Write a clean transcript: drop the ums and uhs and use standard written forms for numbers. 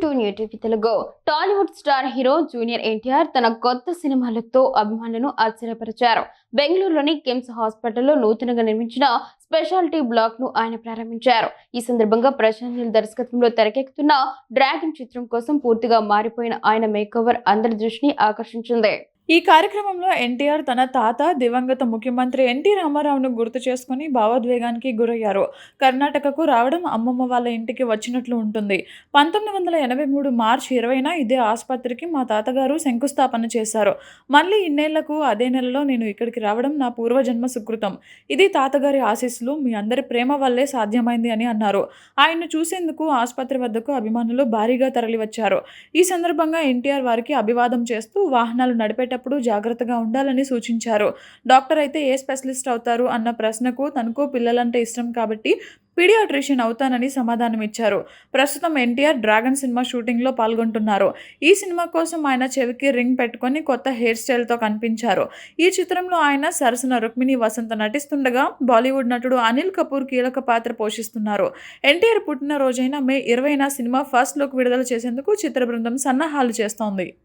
Welcome to new TV Telugu. Tollywood star hero junior NTR తన కొత్త సినిమాలతో అభిమానులను ఆశ్చర్యపరిచారు. బెంగళూరులోని కిమ్స్ హాస్పిటల్లో నూతనంగా నిర్మించిన స్పెషాలిటీ బ్లాక్ ను ఆయన ప్రారంభించారు. ఈ సందర్భంగా ప్రశాంత్ నీల్ దర్శకత్వంలో తెరకెక్కుతున్న డ్రాగన్ చిత్రం కోసం పూర్తిగా మారిపోయిన ఆయన మేకోవర్ అందరి దృష్టిని ఆకర్షించింది. ఈ కార్యక్రమంలో ఎన్టీఆర్ తన తాత దివంగత ముఖ్యమంత్రి ఎన్టీ రామారావును గుర్తు చేసుకుని భావోద్వేగానికి గురయ్యారు. కర్ణాటకకు రావడం అమ్మమ్మ వాళ్ళ ఇంటికి వచ్చినట్లు ఉంటుంది. 1983 మార్చి 20న ఇదే ఆసుపత్రికి మా తాతగారు శంకుస్థాపన చేశారు. మళ్ళీ ఇన్నేళ్లకు అదే నెలలో నేను ఇక్కడికి రావడం నా పూర్వజన్మ సుకృతం. ఇది తాతగారి ఆశీస్సులు, మీ అందరి ప్రేమ వల్లే సాధ్యమైంది అని అన్నారు. ఆయన్ను చూసేందుకు ఆసుపత్రి వద్దకు అభిమానులు భారీగా తరలివచ్చారు. ఈ సందర్భంగా ఎన్టీఆర్ వారికి అభివాదం చేస్తూ వాహనాలు నడిపేటప్పుడు జాగ్రత్తగా ఉండాలని సూచించారు. డాక్టర్ అయితే ఏ స్పెషలిస్ట్ అవుతారు అన్న ప్రశ్నకు తనకు పిల్లలంటే ఇష్టం కాబట్టి పీడియాట్రిషియన్ అవుతానని సమాధానం ఇచ్చారు. ప్రస్తుతం ఎన్టీఆర్ డ్రాగన్ సినిమా షూటింగ్లో పాల్గొంటున్నారు. ఈ సినిమా కోసం ఆయన చెవికి రింగ్ పెట్టుకొని కొత్త హెయిర్ స్టైల్తో కనిపించారు. ఈ చిత్రంలో ఆయన సరసన రుక్మిణి వసంత నటిస్తుండగా బాలీవుడ్ నటుడు అనిల్ కపూర్ కీలక పాత్ర పోషిస్తున్నారు. ఎన్టీఆర్ పుట్టినరోజైన మే 20న సినిమా ఫస్ట్ లుక్ విడుదల చేసేందుకు చిత్ర బృందం సన్నాహాలు చేస్తోంది.